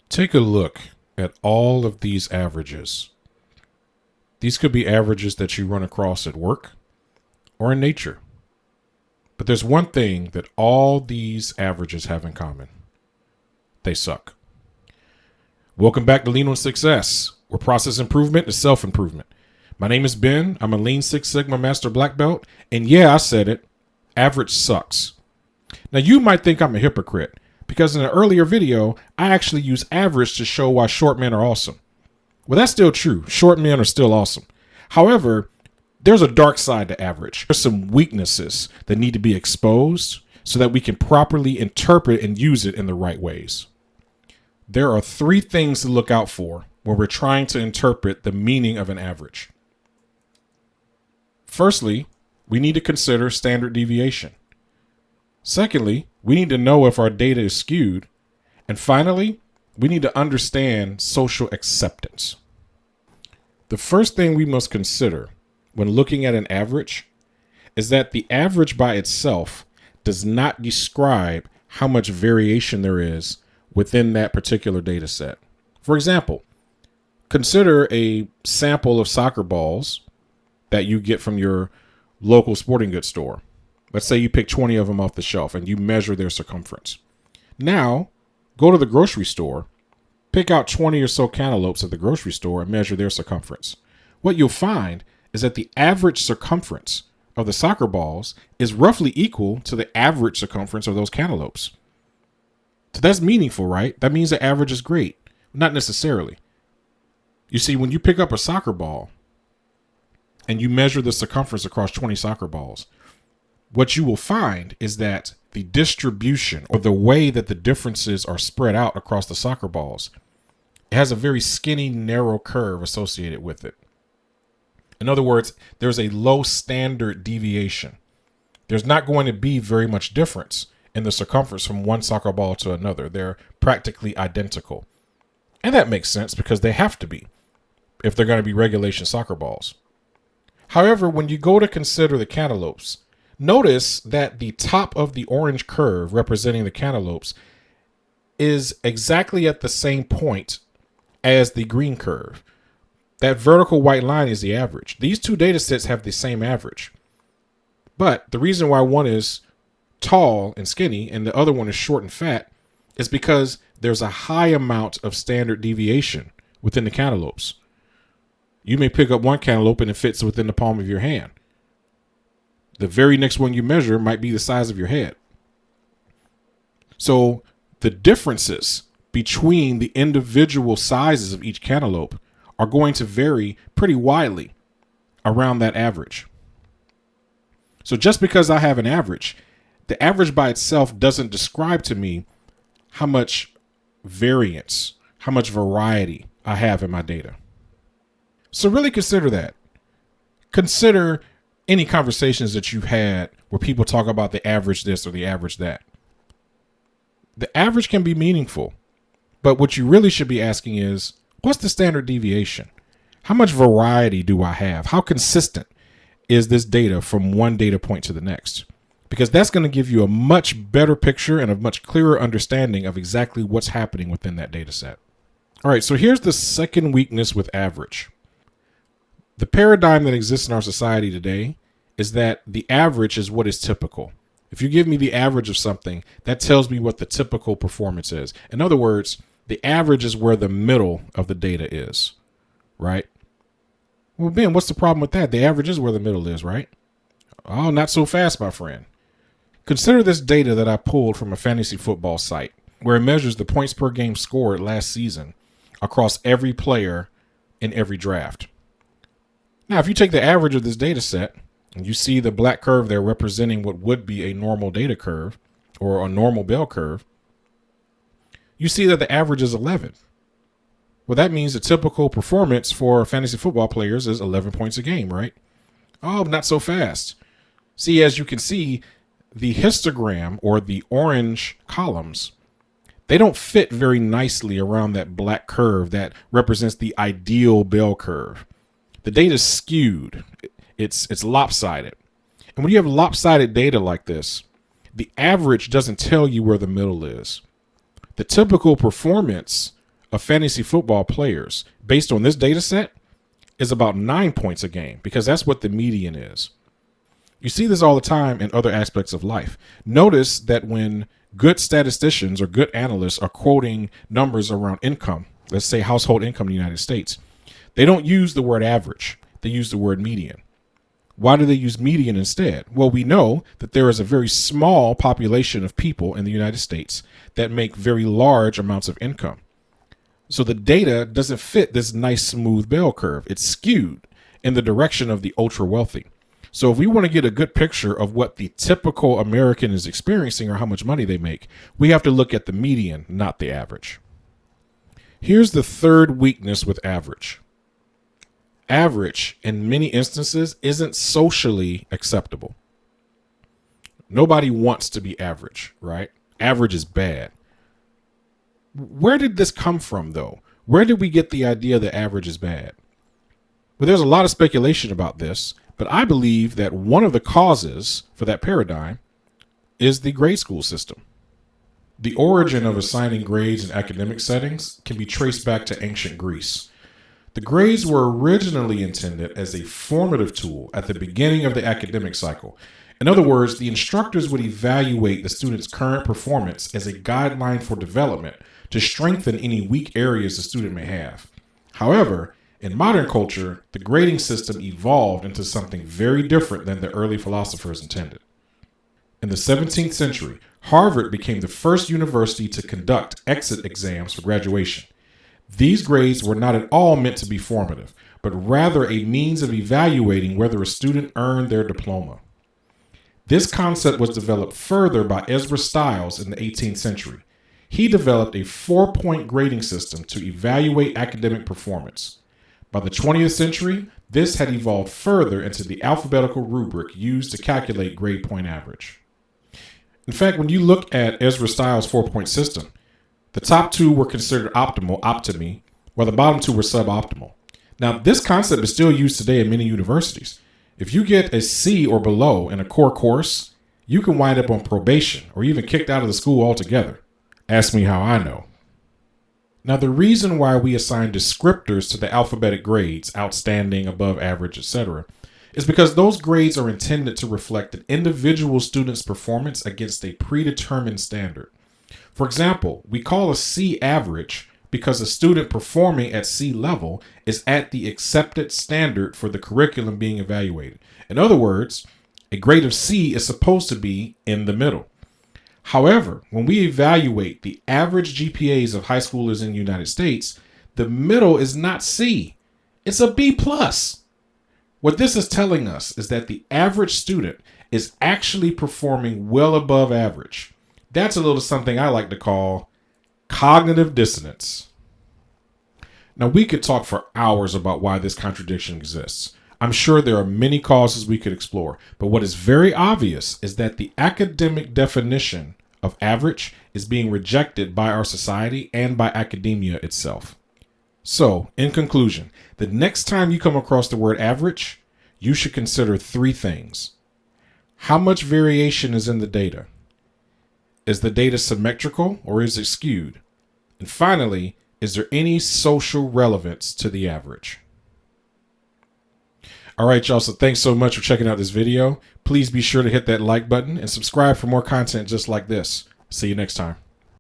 Take a look at all of these averages. These could be averages that you run across at work or in nature. But there's one thing that all these averages have in common. They suck. Welcome back to Lean on Success, where process improvement is self-improvement. My name is Ben. I'm a Lean Six Sigma Master Black Belt. And yeah, I said it. Average sucks. Now you might think I'm a hypocrite because in an earlier video, I actually use average to show why short men are awesome. Well, that's still true. Short men are still awesome. However, there's a dark side to average. There's some weaknesses that need to be exposed so that we can properly interpret and use it in the right ways. There are three things to look out for when we're trying to interpret the meaning of an average. Firstly, we need to consider standard deviation. Secondly, we need to know if our data is skewed. And finally, we need to understand social acceptance. The first thing we must consider when looking at an average is that the average by itself does not describe how much variation there is within that particular data set. For example, consider a sample of soccer balls that you get from your local sporting goods store. Let's say you pick 20 of them off the shelf and you measure their circumference. Now, go to the grocery store, pick out 20 or so cantaloupes at the grocery store and measure their circumference. What you'll find is that the average circumference of the soccer balls is roughly equal to the average circumference of those cantaloupes. So that's meaningful, right? That means the average is great. Not necessarily. You see, when you pick up a soccer ball and you measure the circumference across 20 soccer balls, what you will find is that the distribution or the way that the differences are spread out across the soccer balls, it has a very skinny, narrow curve associated with it. In other words, there's a low standard deviation. There's not going to be very much difference in the circumference from one soccer ball to another. They're practically identical. And that makes sense because they have to be if they're going to be regulation soccer balls. However, when you go to consider the cantaloupes, notice that the top of the orange curve representing the cantaloupes is exactly at the same point as the green curve. That vertical white line is the average. These two data sets have the same average. But the reason why one is tall and skinny and the other one is short and fat is because there's a high amount of standard deviation within the cantaloupes. You may pick up one cantaloupe and it fits within the palm of your hand. The very next one you measure might be the size of your head. So the differences between the individual sizes of each cantaloupe are going to vary pretty widely around that average. So just because I have an average, the average by itself doesn't describe to me how much variance, how much variety I have in my data. So really consider that. Consider any conversations that you've had where people talk about the average this or the average that. The average can be meaningful, but what you really should be asking is, what's the standard deviation? How much variety do I have? How consistent is this data from one data point to the next? Because that's going to give you a much better picture and a much clearer understanding of exactly what's happening within that data set. All right, so here's the second weakness with average. The paradigm that exists in our society today is that the average is what is typical. If you give me the average of something, that tells me what the typical performance is. In other words, the average is where the middle of the data is, right? Well, Ben, what's the problem with that? The average is where the middle is, right? Oh, not so fast, my friend. Consider this data that I pulled from a fantasy football site where it measures the points per game scored last season across every player in every draft. Now, if you take the average of this data set and you see the black curve there representing what would be a normal data curve or a normal bell curve, you see that the average is 11. Well, that means the typical performance for fantasy football players is 11 points a game, right? Oh, not so fast. See, as you can see, the histogram or the orange columns, they don't fit very nicely around that black curve that represents the ideal bell curve. The data is skewed. It's lopsided. And when you have lopsided data like this, the average doesn't tell you where the middle is. The typical performance of fantasy football players, based on this data set, is about 9 points a game, because that's what the median is. You see this all the time in other aspects of life. Notice that when good statisticians or good analysts are quoting numbers around income, let's say household income in the United States, they don't use the word average. They use the word median. Why do they use median instead? Well, we know that there is a very small population of people in the United States that make very large amounts of income. So the data doesn't fit this nice smooth bell curve. It's skewed in the direction of the ultra wealthy. So if we want to get a good picture of what the typical American is experiencing or how much money they make, we have to look at the median, not the average. Here's the third weakness with average. Average, in many instances, isn't socially acceptable. Nobody wants to be average, right? Average is bad. Where did this come from, though? Where did we get the idea that average is bad? Well, there's a lot of speculation about this, but I believe that one of the causes for that paradigm is the grade school system. The origin of assigning grades in academic settings can be traced back to ancient Greece. The grades were originally intended as a formative tool at the beginning of the academic cycle. In other words, the instructors would evaluate the student's current performance as a guideline for development to strengthen any weak areas the student may have. However, in modern culture, the grading system evolved into something very different than the early philosophers intended. In the 17th century, Harvard became the first university to conduct exit exams for graduation. These grades were not at all meant to be formative, but rather a means of evaluating whether a student earned their diploma. This concept was developed further by Ezra Stiles in the 18th century. He developed a 4-point grading system to evaluate academic performance. By the 20th century, this had evolved further into the alphabetical rubric used to calculate grade point average. In fact, when you look at Ezra Stiles' 4-point system, the top two were considered optimal, optimi, while the bottom two were suboptimal. Now, this concept is still used today in many universities. If you get a C or below in a core course, you can wind up on probation or even kicked out of the school altogether. Ask me how I know. Now, the reason why we assign descriptors to the alphabetic grades, outstanding, above average, etc., is because those grades are intended to reflect an individual student's performance against a predetermined standard. For example, we call a C average because a student performing at C level is at the accepted standard for the curriculum being evaluated. In other words, a grade of C is supposed to be in the middle. However, when we evaluate the average GPAs of high schoolers in the United States, the middle is not C, it's a B+. What this is telling us is that the average student is actually performing well above average. That's a little something I like to call cognitive dissonance. Now, we could talk for hours about why this contradiction exists. I'm sure there are many causes we could explore, but what is very obvious is that the academic definition of average is being rejected by our society and by academia itself. So, in conclusion, the next time you come across the word average, you should consider 3 things. How much variation is in the data? Is the data symmetrical or is it skewed? And finally, is there any social relevance to the average? All right, y'all. So thanks so much for checking out this video. Please be sure to hit that like button and subscribe for more content just like this. See you next time.